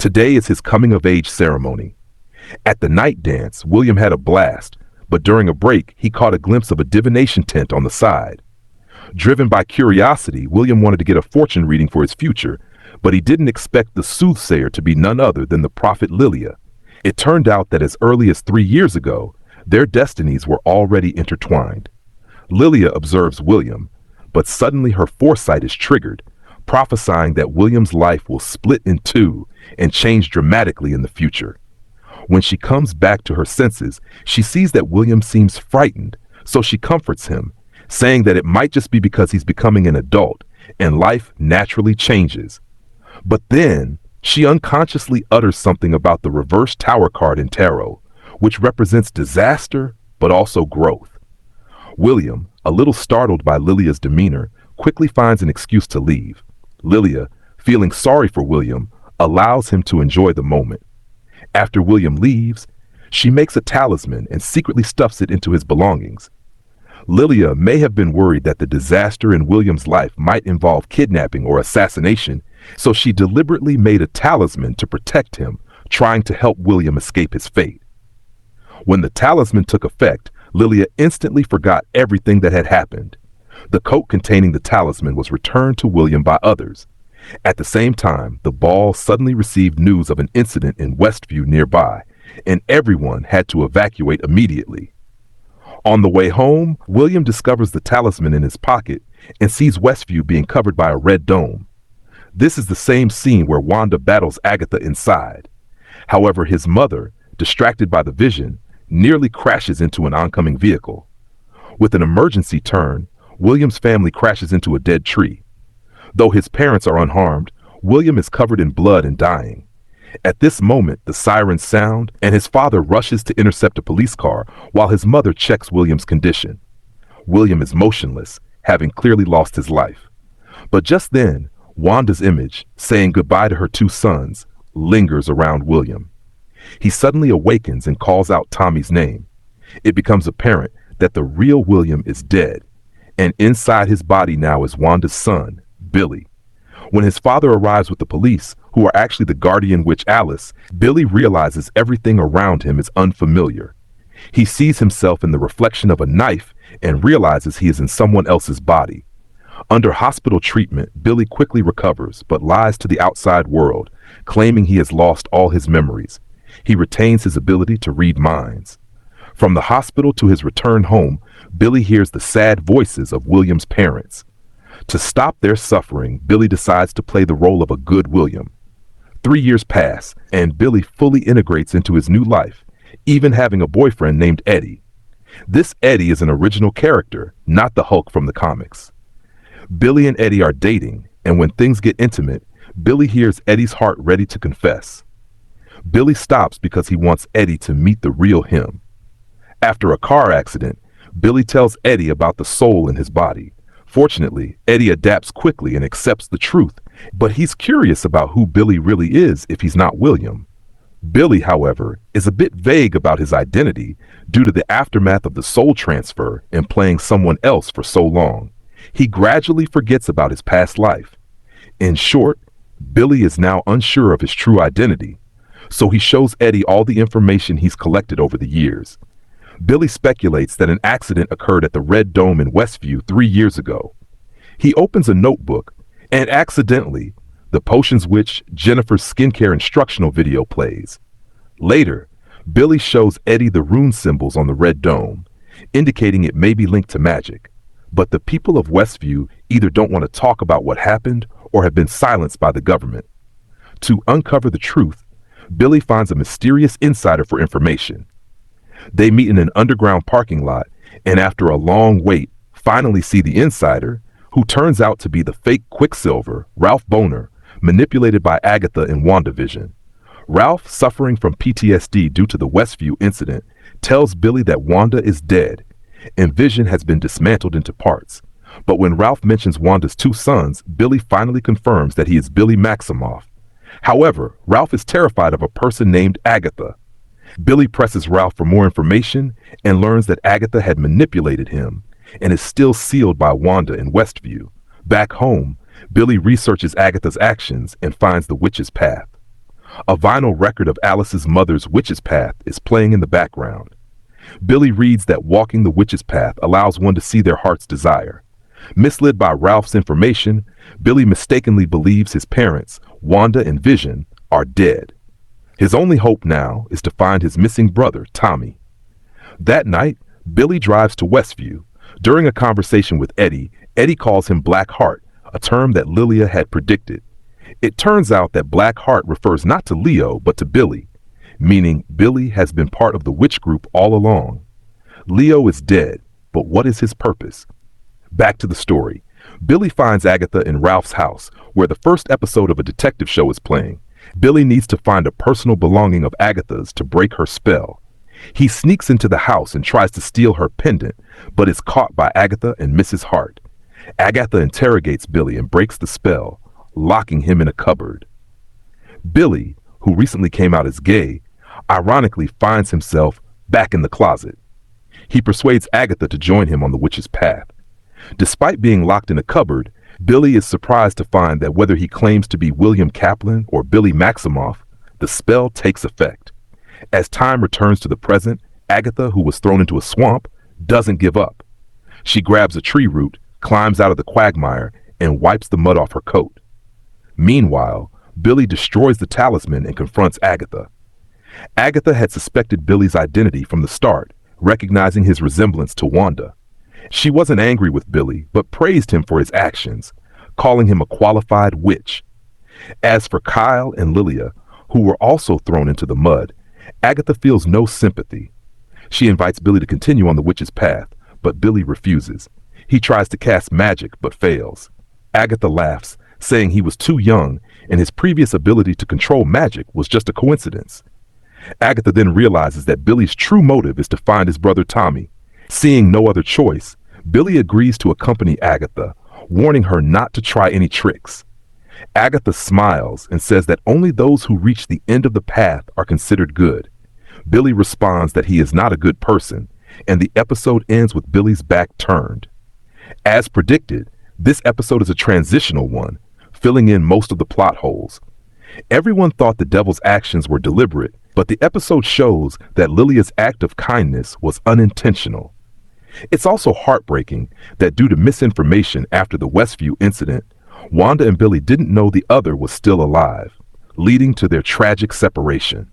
Today is his coming-of-age ceremony. At the night dance, William had a blast, but during a break, he caught a glimpse of a divination tent on the side. Driven by curiosity, William wanted to get a fortune reading for his future, but he didn't expect the soothsayer to be none other than the prophet Lilia. It turned out that as early as 3 years ago, their destinies were already intertwined. Lilia observes William, but suddenly her foresight is triggered, prophesying that William's life will split in two and change dramatically in the future. When she comes back to her senses, she sees that William seems frightened, so she comforts him, saying that it might just be because he's becoming an adult and life naturally changes. But then, she unconsciously utters something about the reverse tower card in tarot, which represents disaster but also growth. William, a little startled by Lilia's demeanor, quickly finds an excuse to leave. Lilia, feeling sorry for William, allows him to enjoy the moment. After William leaves, she makes a talisman and secretly stuffs it into his belongings. Lilia may have been worried that the disaster in William's life might involve kidnapping or assassination, so she deliberately made a talisman to protect him, trying to help William escape his fate. When the talisman took effect, Lilia instantly forgot everything that had happened. The coat containing the talisman was returned to William by others. At the same time, the ball suddenly received news of an incident in Westview nearby, and everyone had to evacuate immediately. On the way home, William discovers the talisman in his pocket and sees Westview being covered by a red dome. This is the same scene where Wanda battles Agatha inside. However, his mother, distracted by the vision, nearly crashes into an oncoming vehicle. With an emergency turn, William's family crashes into a dead tree. Though his parents are unharmed, William is covered in blood and dying. At this moment, the sirens sound, and his father rushes to intercept a police car while his mother checks William's condition. William is motionless, having clearly lost his life. But just then, Wanda's image, saying goodbye to her 2 sons, lingers around William. He suddenly awakens and calls out Tommy's name. It becomes apparent that the real William is dead, and inside his body now is Wanda's son, Billy. When his father arrives with the police, who are actually the guardian witch Alice, Billy realizes everything around him is unfamiliar. He sees himself in the reflection of a knife and realizes he is in someone else's body. Under hospital treatment, Billy quickly recovers but lies to the outside world, claiming he has lost all his memories. He retains his ability to read minds. From the hospital to his return home, Billy hears the sad voices of William's parents. To stop their suffering, Billy decides to play the role of a good William. 3 years pass, and Billy fully integrates into his new life, even having a boyfriend named Eddie. This Eddie is an original character, not the Hulk from the comics. Billy and Eddie are dating, and when things get intimate, Billy hears Eddie's heart ready to confess. Billy stops because he wants Eddie to meet the real him. After a car accident, Billy tells Eddie about the soul in his body. Fortunately, Eddie adapts quickly and accepts the truth, but he's curious about who Billy really is if he's not William. Billy, however, is a bit vague about his identity due to the aftermath of the soul transfer and playing someone else for so long. He gradually forgets about his past life. In short, Billy is now unsure of his true identity, so he shows Eddie all the information he's collected over the years. Billy speculates that an accident occurred at the Red Dome in Westview 3 years ago. He opens a notebook, and accidentally, the Potions Witch Jennifer's skincare instructional video plays. Later, Billy shows Eddie the rune symbols on the Red Dome, indicating it may be linked to magic. But the people of Westview either don't want to talk about what happened or have been silenced by the government. To uncover the truth, Billy finds a mysterious insider for information. They meet in an underground parking lot, and after a long wait, finally see the insider, who turns out to be the fake Quicksilver, Ralph Boner, manipulated by Agatha in WandaVision. Ralph, suffering from PTSD due to the Westview incident, tells Billy that Wanda is dead, and Vision has been dismantled into parts. But when Ralph mentions Wanda's 2 sons, Billy finally confirms that he is Billy Maximoff. However, Ralph is terrified of a person named Agatha. Billy presses Ralph for more information and learns that Agatha had manipulated him and is still sealed by Wanda in Westview. Back home, Billy researches Agatha's actions and finds the witch's path. A vinyl record of Alice's mother's Witch's Path is playing in the background. Billy reads that walking the witch's path allows one to see their heart's desire. Misled by Ralph's information, Billy mistakenly believes his parents, Wanda and Vision, are dead. His only hope now is to find his missing brother, Tommy. That night, Billy drives to Westview. During a conversation with Eddie, Eddie calls him Black Heart, a term that Lilia had predicted. It turns out that Black Heart refers not to Leo, but to Billy, meaning Billy has been part of the witch group all along. Leo is dead, but what is his purpose? Back to the story. Billy finds Agatha in Ralph's house, where the first episode of a detective show is playing. Billy needs to find a personal belonging of Agatha's to break her spell. He sneaks into the house and tries to steal her pendant, but is caught by Agatha and Mrs. Hart. Agatha interrogates Billy and breaks the spell, locking him in a cupboard. Billy, who recently came out as gay, ironically finds himself back in the closet. He persuades Agatha to join him on the witch's path. Despite being locked in a cupboard, Billy is surprised to find that whether he claims to be William Kaplan or Billy Maximoff, the spell takes effect. As time returns to the present, Agatha, who was thrown into a swamp, doesn't give up. She grabs a tree root, climbs out of the quagmire, and wipes the mud off her coat. Meanwhile, Billy destroys the talisman and confronts Agatha. Agatha had suspected Billy's identity from the start, recognizing his resemblance to Wanda. She wasn't angry with Billy, but praised him for his actions, calling him a qualified witch. As for Kyle and Lilia, who were also thrown into the mud, Agatha feels no sympathy. She invites Billy to continue on the witch's path, but Billy refuses. He tries to cast magic, but fails. Agatha laughs, saying he was too young and his previous ability to control magic was just a coincidence. Agatha then realizes that Billy's true motive is to find his brother Tommy. Seeing no other choice, Billy agrees to accompany Agatha, warning her not to try any tricks. Agatha smiles and says that only those who reach the end of the path are considered good. Billy responds that he is not a good person, and the episode ends with Billy's back turned. As predicted, this episode is a transitional one, filling in most of the plot holes. Everyone thought the devil's actions were deliberate, but the episode shows that Lilia's act of kindness was unintentional. It's also heartbreaking that due to misinformation after the Westview incident, Wanda and Billy didn't know the other was still alive, leading to their tragic separation.